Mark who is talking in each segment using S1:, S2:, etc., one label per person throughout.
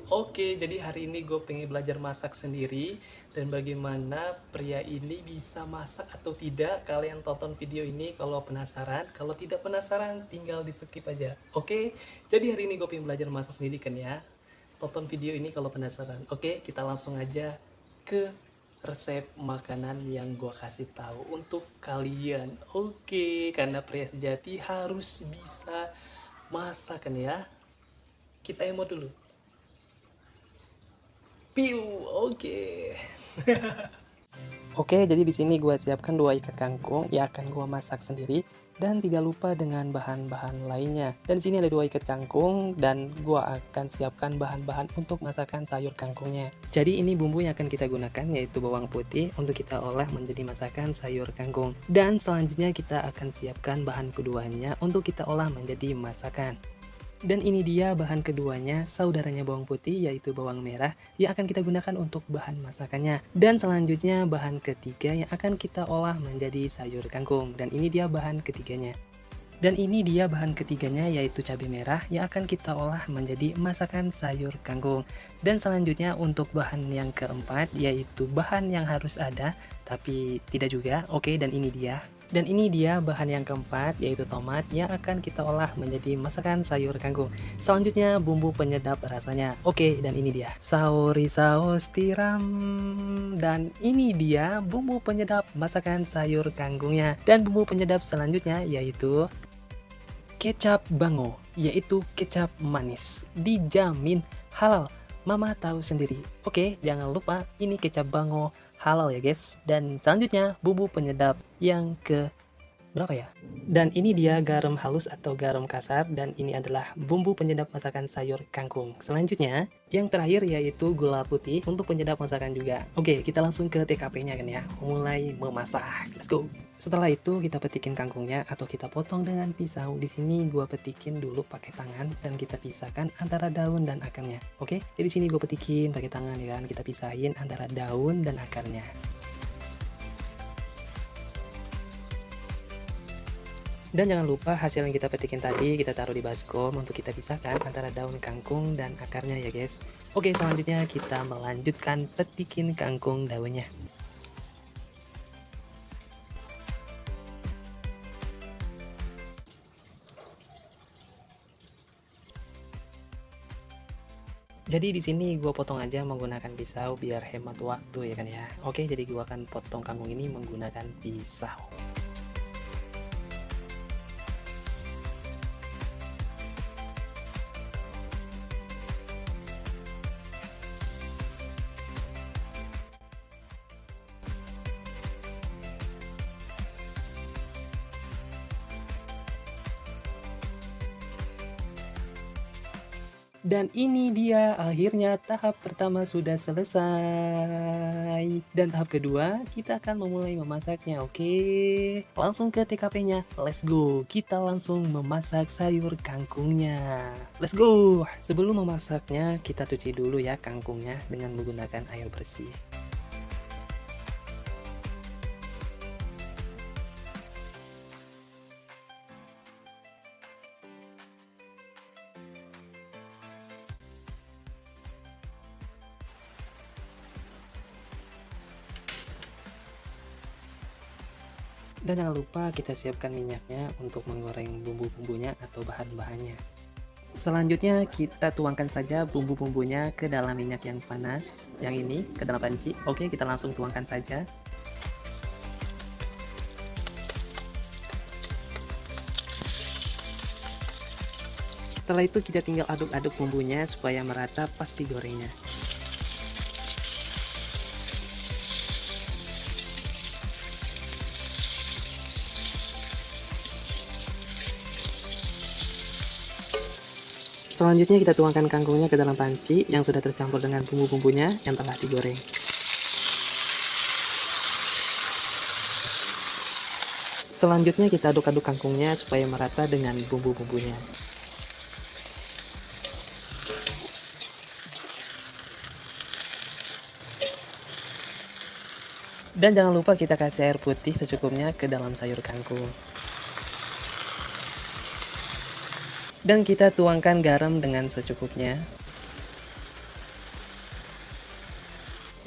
S1: Oke, jadi hari ini gue pengen belajar masak sendiri dan bagaimana pria ini bisa masak atau tidak. Kalian tonton video ini kalau penasaran, kalau tidak penasaran tinggal di skip aja. Oke, jadi hari ini gue pengen belajar masak sendiri kan ya. Tonton video ini kalau penasaran. Oke, kita langsung aja ke resep makanan yang gue kasih tahu untuk kalian. Oke, karena pria sejati harus bisa masak kan ya. Kita emo dulu. Oke. Oke, jadi di sini gue siapkan 2 ikat kangkung yang akan gue masak sendiri dan tidak lupa dengan bahan-bahan lainnya. Dan di sini ada 2 ikat kangkung dan gue akan siapkan bahan-bahan untuk masakan sayur kangkungnya. Jadi ini bumbu yang akan kita gunakan yaitu bawang putih untuk kita olah menjadi masakan sayur kangkung. Dan selanjutnya kita akan siapkan bahan keduanya untuk kita olah menjadi masakan. Dan ini dia bahan keduanya, saudaranya bawang putih yaitu bawang merah yang akan kita gunakan untuk bahan masakannya. Dan selanjutnya bahan ketiga yang akan kita olah menjadi sayur kangkung. Dan ini dia bahan ketiganya. Dan ini dia bahan ketiganya yaitu cabai merah yang akan kita olah menjadi masakan sayur kangkung. Dan selanjutnya untuk bahan yang keempat yaitu bahan yang harus ada tapi tidak juga. Oke, dan ini dia. Dan ini dia bahan yang keempat yaitu tomat yang akan kita olah menjadi masakan sayur kangkung. Selanjutnya bumbu penyedap rasanya. Oke, dan ini dia sauri saus tiram. Dan ini dia bumbu penyedap masakan sayur kangkungnya. Dan bumbu penyedap selanjutnya yaitu kecap bango, yaitu kecap manis. Dijamin halal. Mama tahu sendiri. Oke, jangan lupa ini kecap bango halal ya guys. Dan selanjutnya bumbu penyedap yang ke berapa ya? Dan ini dia garam halus atau garam kasar dan ini adalah bumbu penyedap masakan sayur kangkung. Selanjutnya, yang terakhir yaitu gula putih untuk penyedap masakan juga. Oke, kita langsung ke TKP-nya kan ya. Mulai memasak. Let's go. Setelah itu kita petikin kangkungnya atau kita potong dengan pisau. Di sini gua petikin dulu pakai tangan dan kita pisahkan antara daun dan akarnya. Oke, jadi sini gua petikin pakai tangan ya kan. Kita pisahin antara daun dan akarnya. Dan jangan lupa hasil yang kita petikin tadi kita taruh di baskom untuk kita pisahkan antara daun kangkung dan akarnya ya guys. Oke, selanjutnya kita melanjutkan petikin kangkung daunnya. Jadi di sini gue potong aja menggunakan pisau biar hemat waktu ya kan ya. Oke, jadi gue akan potong kangkung ini menggunakan pisau. Dan ini dia akhirnya tahap pertama sudah selesai. Dan tahap kedua kita akan memulai memasaknya. Oke, langsung ke TKP-nya. Let's go. Kita langsung memasak sayur kangkungnya. Let's go. Sebelum memasaknya kita cuci dulu ya kangkungnya dengan menggunakan air bersih. Dan jangan lupa kita siapkan minyaknya untuk menggoreng bumbu-bumbunya atau bahan-bahannya. Selanjutnya kita tuangkan saja bumbu-bumbunya ke dalam minyak yang panas. Yang ini ke dalam panci. Oke, kita langsung tuangkan saja. Setelah itu kita tinggal aduk-aduk bumbunya supaya merata pas digorengnya. Selanjutnya kita tuangkan kangkungnya ke dalam panci yang sudah tercampur dengan bumbu-bumbunya yang telah digoreng. Selanjutnya kita aduk-aduk kangkungnya supaya merata dengan bumbu-bumbunya. Dan jangan lupa kita kasih air putih secukupnya ke dalam sayur kangkung. Dan kita tuangkan garam dengan secukupnya.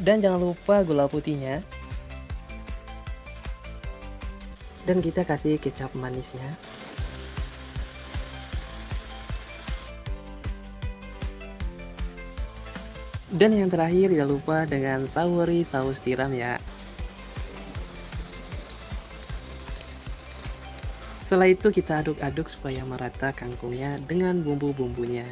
S1: Dan jangan lupa gula putihnya. Dan kita kasih kecap manisnya. Dan yang terakhir jangan lupa dengan sauri saus tiram ya. Setelah itu kita aduk-aduk supaya merata kangkungnya dengan bumbu-bumbunya.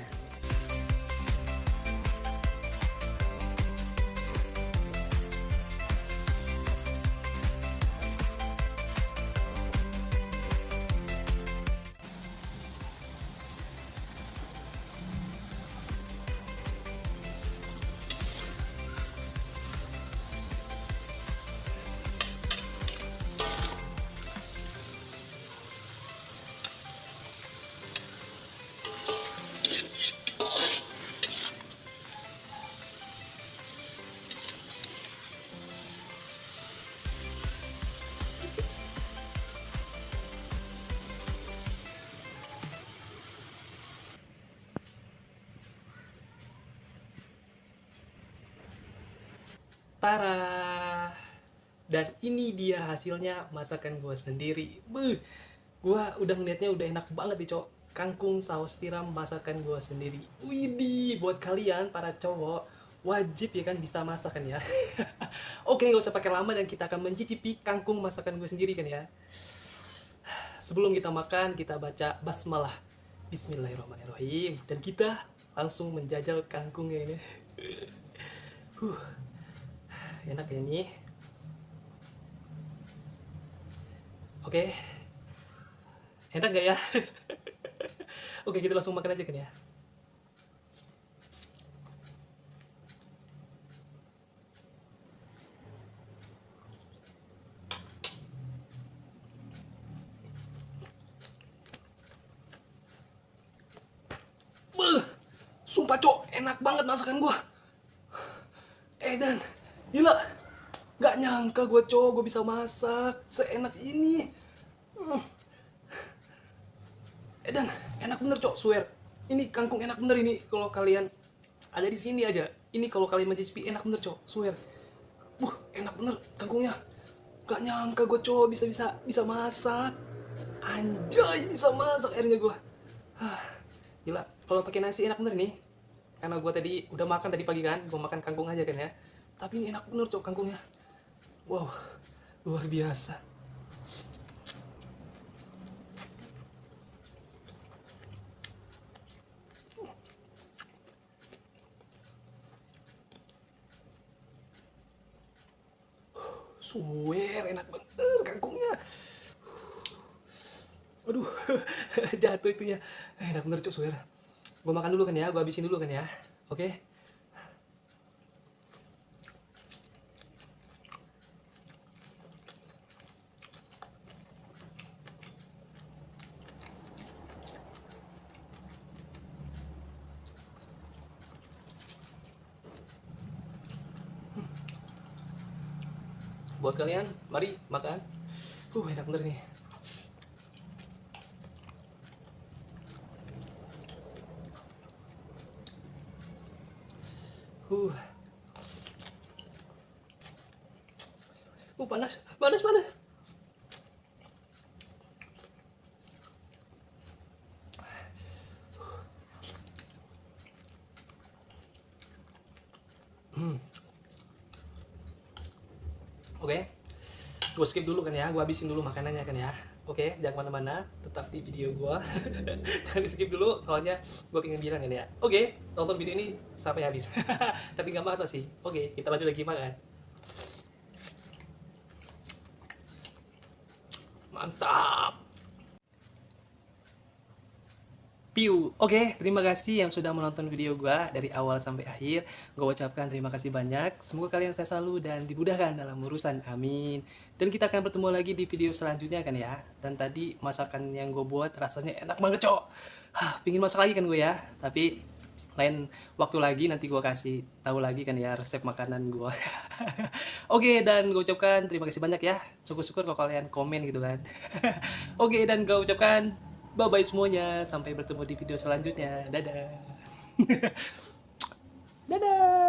S1: Tara! Dan ini dia hasilnya masakan gue sendiri. Beuh, gue udah ngeliatnya udah enak banget nih cowok. Kangkung saus tiram masakan gue sendiri. Widih, buat kalian para cowok wajib ya kan bisa masak kan ya. Oke, gak usah pakai lama dan kita akan mencicipi kangkung masakan gue sendiri kan ya. Sebelum kita makan, kita baca basmalah. Bismillahirrahmanirrahim. Dan kita langsung menjajal kangkungnya ini. Enak ya ini. Oke. Enak gak ya? Oke, kita langsung makan aja kan ya. Beuh, sumpah cok, enak banget masakan gua. Dan gila, gak nyangka gue cowok gue bisa masak seenak ini. Dan enak bener cok, swear. Ini kangkung enak bener ini kalau kalian ada di sini aja. Ini kalau kalian mencicipi enak bener cok, swear. Enak bener kangkungnya. Gak nyangka gue cowok bisa masak. Anjay, bisa masak akhirnya gue. Gila, kalau pakai nasi enak bener nih. Karena gue tadi udah makan tadi pagi kan, gue makan kangkung aja kan ya. Tapi ini enak bener cok kangkungnya. Wow, luar biasa. Swear, enak bener kangkungnya. Aduh, jatuh itunya. Enak bener cok, swear. Gue makan dulu kan ya, gue habisin dulu kan ya. Oke. Buat kalian, mari makan. Enak bener nih. Panas, panas, panas. Oke, gue skip dulu kan ya, gue habisin dulu makanannya kan ya. Oke, jangan kemana-mana, tetap di video gue. Jangan di skip dulu, soalnya gue pengen bilang kan ya. Oke, tonton video ini sampai habis. Tapi nggak maksa sih. Oke, kita lanjut lagi makan. Mantap. Piu. Oke, terima kasih yang sudah menonton video gue dari awal sampai akhir. Gue ucapkan terima kasih banyak. Semoga kalian sehat selalu dan dimudahkan dalam urusan. Amin. Dan kita akan bertemu lagi di video selanjutnya kan ya. Dan tadi masakan yang gue buat rasanya enak banget cok. Pingin masak lagi kan gue ya. Tapi lain waktu lagi nanti gue kasih tahu lagi kan ya resep makanan gue. Oke, dan gue ucapkan terima kasih banyak ya. Syukur-syukur kalau kalian komen gitu kan. Oke, dan gue ucapkan bye-bye semuanya. Sampai bertemu di video selanjutnya. Dadah. Dadah.